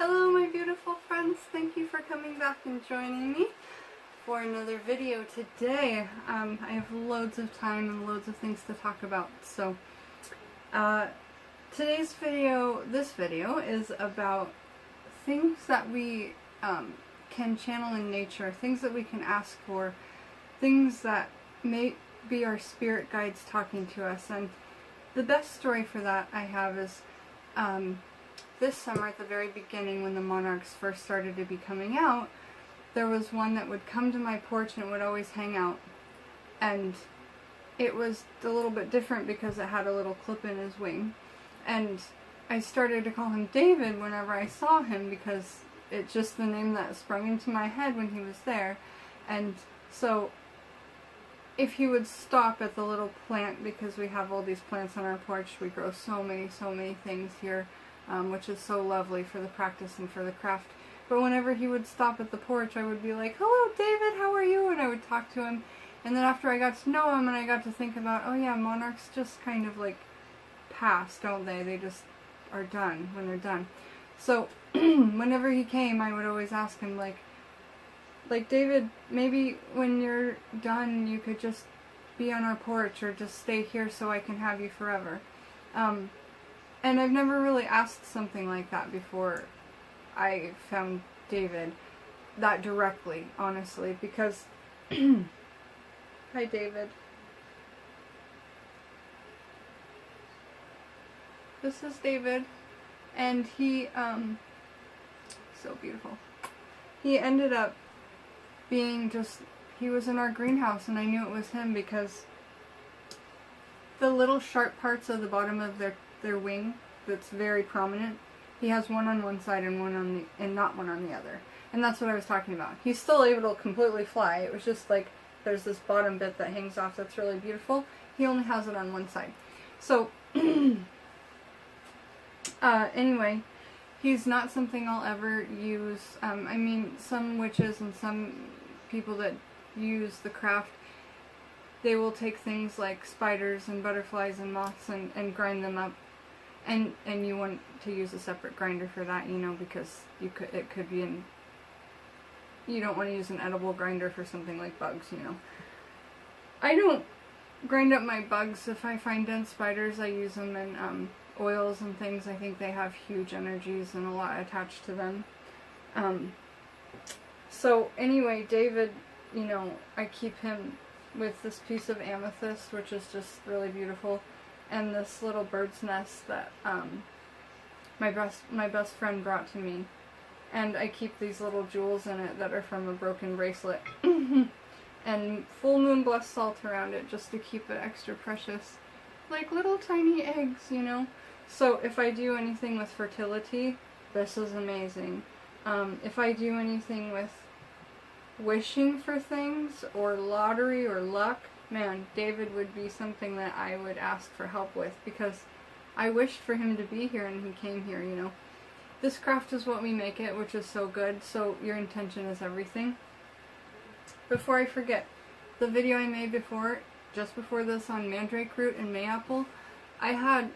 Hello my beautiful friends, thank you for coming back and joining me for another video today. I have loads of time and loads of things to talk about, so this video is about things that we can channel in nature, things that we can ask for, things that may be our spirit guides talking to us. And the best story for that I have is this summer, at the very beginning, when the monarchs first started to be coming out, there was one that would come to my porch and it would always hang out. And it was a little bit different because it had a little clip in his wing. And I started to call him David whenever I saw him because it's just the name that sprung into my head when he was there. And so if he would stop at the little plant, because we have all these plants on our porch, we grow so many things here, which is so lovely for the practice and for the craft. But whenever he would stop at the porch, I would be like, "Hello, David, how are you?" And I would talk to him. And then after I got to know him and I got to think about, oh yeah, monarchs just kind of like pass, don't they? They just are done when they're done. So whenever he came, I would always ask him, like, David, maybe when you're done, you could just be on our porch or just stay here so I can have you forever. And I've never really asked something like that before I found David that directly, honestly, because hi, David. This is David, and he, so beautiful. He ended up being he was in our greenhouse, and I knew it was him because the little sharp parts of the bottom of their wing that's very prominent, he has one on one side and not one on the other. And that's what I was talking about. He's still able to completely fly. It was just like there's this bottom bit that hangs off that's really beautiful. He only has it on one side. So anyway, he's not something I'll ever use. I mean, some witches and some people that use the craft, they will take things like spiders and butterflies and moths and grind them up. And you want to use a separate grinder for that, you know, because you don't want to use an edible grinder for something like bugs, you know. I don't grind up my bugs. If I find dense spiders, I use them in oils and things. I think they have huge energies and a lot attached to them. So anyway, David, you know, I keep him with this piece of amethyst, which is just really beautiful, and this little bird's nest that my best friend brought to me. And I keep these little jewels in it that are from a broken bracelet. And full moon blessed salt around it just to keep it extra precious. Like little tiny eggs, you know? So if I do anything with fertility, this is amazing. If I do anything with wishing for things, or lottery, or luck, man, David would be something that I would ask for help with, because I wished for him to be here and he came here, you know. This craft is what we make it, which is so good, so your intention is everything. Before I forget, the video I made just before this on mandrake root and mayapple, I had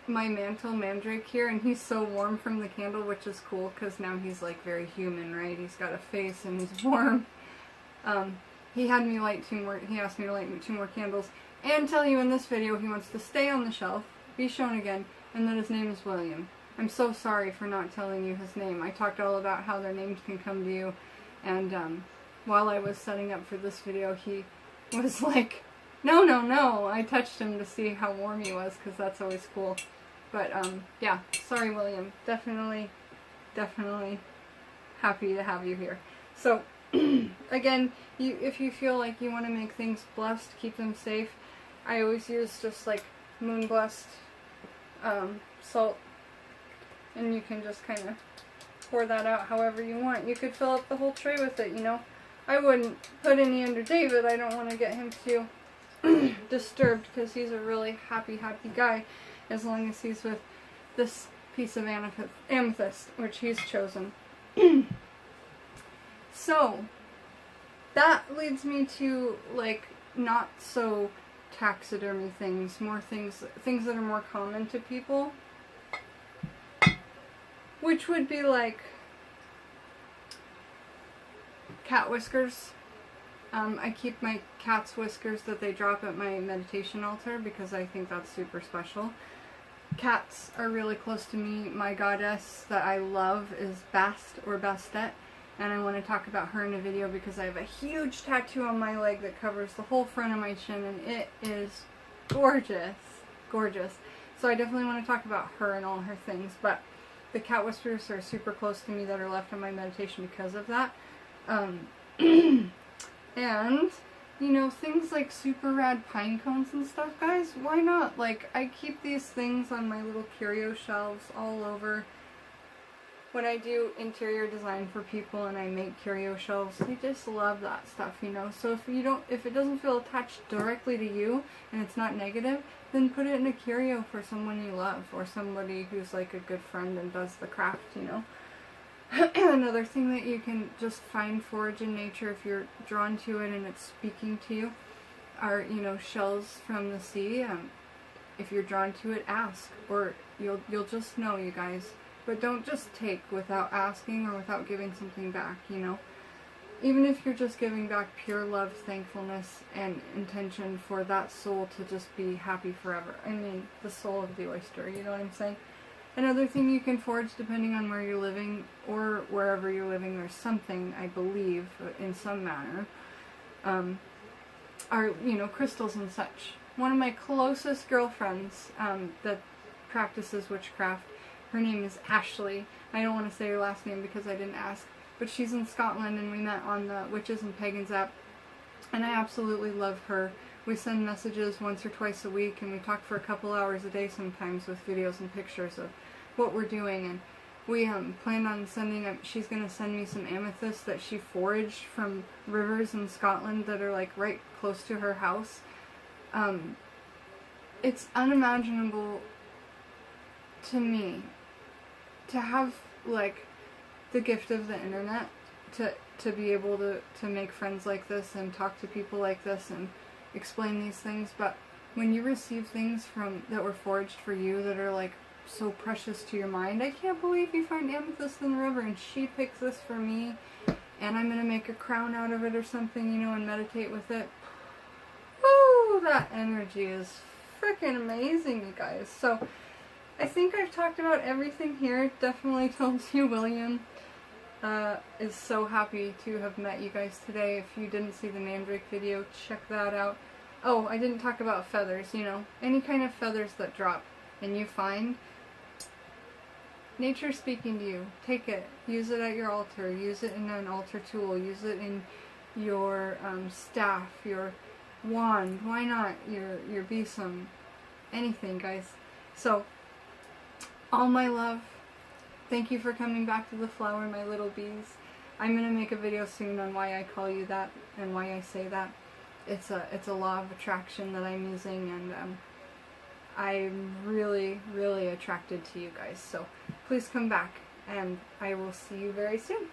my mantle mandrake here, and he's so warm from the candle, which is cool, because now he's like very human, right? He's got a face and he's warm. He asked me to light 2 more candles, and tell you in this video he wants to stay on the shelf, be shown again, and that his name is William. I'm so sorry for not telling you his name. I talked all about how their names can come to you, and while I was setting up for this video, he was like, no. I touched him to see how warm he was, because that's always cool. But yeah, sorry William. Definitely happy to have you here. So again, if you feel like you want to make things blessed, keep them safe, I always use just like moon blessed salt, and you can just kind of pour that out however you want. You could fill up the whole tray with it, you know. I wouldn't put any under David. I don't want to get him too disturbed, because he's a really happy guy, as long as he's with this piece of amethyst, which he's chosen. So that leads me to, like, not so taxidermy things, more things that are more common to people, which would be like cat whiskers. I keep my cat's whiskers that they drop at my meditation altar because I think that's super special. Cats are really close to me. My goddess that I love is Bast or Bastet, and I want to talk about her in a video because I have a huge tattoo on my leg that covers the whole front of my chin, and it is gorgeous. Gorgeous. So I definitely want to talk about her and all her things, but the cat whiskers are super close to me that are left on my meditation because of that. And, you know, things like super rad pine cones and stuff, guys, why not? Like, I keep these things on my little curio shelves all over. When I do interior design for people and I make curio shelves, they just love that stuff, you know. So if it doesn't feel attached directly to you and it's not negative, then put it in a curio for someone you love or somebody who's like a good friend and does the craft, you know. Another thing that you can just find forage in nature if you're drawn to it and it's speaking to you are, you know, shells from the sea. If you're drawn to it, ask, or you'll just know, you guys. But don't just take without asking or without giving something back, you know. Even if you're just giving back pure love, thankfulness, and intention for that soul to just be happy forever. I mean, the soul of the oyster, you know what I'm saying? Another thing you can forage, depending on where you're living or wherever you're living, there's something, I believe, in some manner, are, you know, crystals and such. One of my closest girlfriends that practices witchcraft, her name is Ashley. I don't want to say her last name because I didn't ask, but she's in Scotland and we met on the Witches and Pagans app, and I absolutely love her. We send messages once or twice a week, and we talk for a couple hours a day sometimes with videos and pictures of what we're doing. And we planned on sending, she's going to send me some amethysts that she foraged from rivers in Scotland that are like right close to her house. It's unimaginable to me to have like the gift of the internet to be able to make friends like this and talk to people like this and explain these things. But when you receive things that were forged for you that are like so precious to your mind, I can't believe you find amethyst in the river and she picks this for me and I'm gonna make a crown out of it or something, you know, and meditate with it. Woo! That energy is freaking amazing, you guys. So I think I've talked about everything here. Definitely told you William is so happy to have met you guys today. If you didn't see the Mandrake video, check that out. Oh, I didn't talk about feathers, you know. Any kind of feathers that drop and you find, nature speaking to you. Take it. Use it at your altar. Use it in an altar tool. Use it in your staff, your wand. Why not? Your besom. Anything, guys. So, all my love. Thank you for coming back to the flower, my little bees. I'm going to make a video soon on why I call you that and why I say that. It's a law of attraction that I'm using, and I'm really, really attracted to you guys. So please come back, and I will see you very soon.